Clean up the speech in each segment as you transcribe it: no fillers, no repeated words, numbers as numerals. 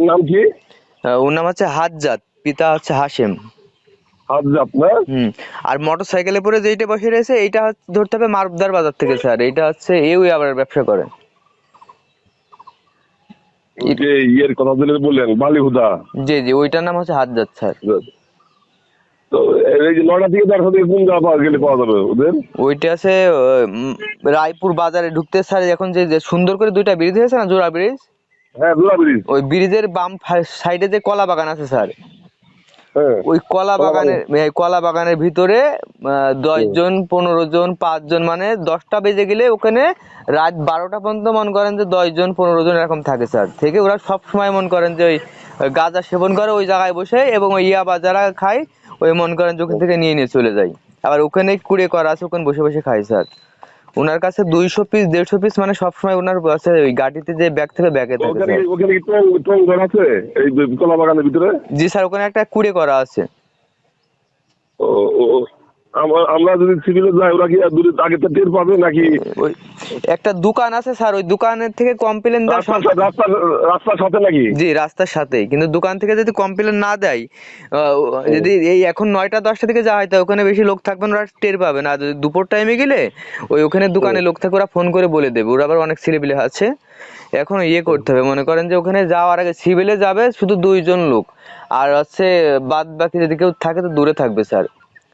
ওর নাম কি? ওর নাম হচ্ছে হাজ্জাত, পিতা হচ্ছে হাশেম। হাজ্জাত না? আর মোটর সাইকেলে পরে যেইটা বসে রয়েছে এইটা ধরতে হবে মারুফদার বাজার থেকে স্যার। এইটা হচ্ছে আবার ব্যবসা করে। যে ইয়ের কথা বললেন বালিহুদা। জি জি, ওইটার নাম হচ্ছে হাজ্জাত স্যার। তো এই যে 9টা থেকে 10টা থেকে কোন জায়গা পাওয়া যাবে ওদের? ওইটা আছে রায়পুর বাজারে ঢুকতে স্যার, এখন যে যে সুন্দর করে দুইটা ব্রিজ হয়েছে না, জোড়া ব্রিজ। হ্যাঁ, জোড়া ব্রিজ। ওই ব্রিজের বাম সাইডে যে কলা বাগান আছে স্যার, হ্যাঁ, ওই কলা বাগানের ভিতরে 10 জন 15 জন 5 জন, মানে 10টা বেজে গেলে ওখানে রাত 12টা পর্যন্ত মনে করেন যে 10 জন 15 জন এরকম থাকে স্যার। থেকে ওরা সব সময় মনে করেন যে ওই গাঁজা সেবন করে ওই জায়গায় বসে, এবং ওই ইয়াবা যারা খায় ওই মনে করেন যে ওখান থেকে নিয়ে নিয়ে চলে যায়। আবার ওখানে কুড়ে করা আছে, ওখানে বসে বসে খায় স্যার। ওনার কাছে 200 পিস 150 পিস, মানে সবসময় ওনার কাছে ওই গাড়িতে যে ব্যাগ থেকে ব্যাগে থাকে ওখানে স্যার। ওখানে কি টং ঘর আছে এই কলা বাগানের ভিতরে? জি স্যার, ওখানে একটা কুড়ে করা আছে। ও ও, ও, আমরা যদি সিভিলে যাই ওরা কি আর দূরে আগে তো টের পাবে নাকি? ওই একটা দোকান আছে স্যার, ওই দোকানের থেকে কমপ্লেন দেওয়া রাস্তার সাথে নাকি? জি রাস্তার সাথেই, কিন্তু দোকান থেকে যদি কমপ্লেন না দেয়, যদি এই এখন 9টা 10টা থেকে যাওয়া হয় তো ওখানে বেশি লোক থাকবে না, ওরা টের পাবে না। যদি দুপুর টাইমে গেলে ওখানে দোকানে লোক থাকে, ওরা ফোন করে বলে দেবে। ওরা আবার অনেক ছেলেপিলে আছে। এখন করতে হবে, মনে করেন যে ওখানে যাওয়ার আগে সিভিলে যাবে শুধু 2 জন লোক, আর হচ্ছে বাদ বাকি যদি কেউ থাকে তো দূরে থাকবে স্যার।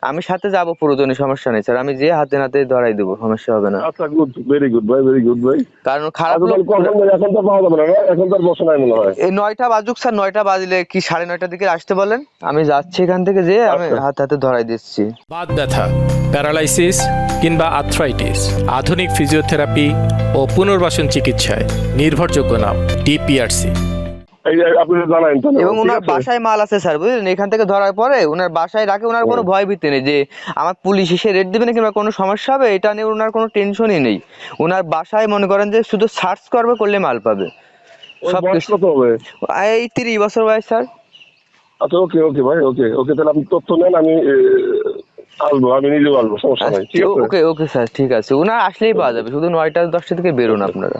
আমি সাথে যাবো, প্রয়োজনে সমস্যা নেই স্যার, আমি যে হাতে নাতে ধরাই দেবো, সমস্যা হবে না। আচ্ছা, গুড, ভেরি গুড ভাই, ভেরি গুড ভাই। কারণ খারাপ লোক এখন তো পাওয়া যাবে না, এখন তো আর বসে নাই মনে হয়। এই 9টা বাজুক স্যার, 9টা বাজলে কি 9:30টার দিকে আসতে বলেন, আমি যাচ্ছি এখান থেকে, যে আমি হাতে হাতে ধরাই দিচ্ছি। বাত ব্যথা, প্যারালাইসিস কিংবা আর্থ্রাইটিস, আধুনিক ফিজিওথেরাপি ও পুনর্বাসন চিকিৎসায় নির্ভরযোগ্য নাম ডিপিআরসি। এবং ওনার বাসায় মাল আছে স্যার, বুঝলেন। এখান থেকে ধরার পরে ওনার বাসায় রাখে, ওনার কোনো ভয় ভীতি নেই যে আমার পুলিশ এসে রেড দিবে না কিংবা কোনো সমস্যা হবে, এটা নিয়ে ওনার কোনো টেনশনই নেই। ওনার বাসায় মনে করেন যে শুধু সার্চ করবে, করলে মাল পাবে সব কিছু। এই 30 বছর বয়স স্যার। আচ্ছা, ওকে ওকে ভাই, ওকে ওকে, তাহলে আপনি তথ্য নেন, আমি আসবো, আমি নিজেও আসবো, সমস্যা নাই। ঠিক আছে, ওকে ওকে স্যার, ঠিক আছে। ওনার আসলেই পাওয়া যাবে, শুধু 9টা 10টা থেকে বেরোন আপনারা।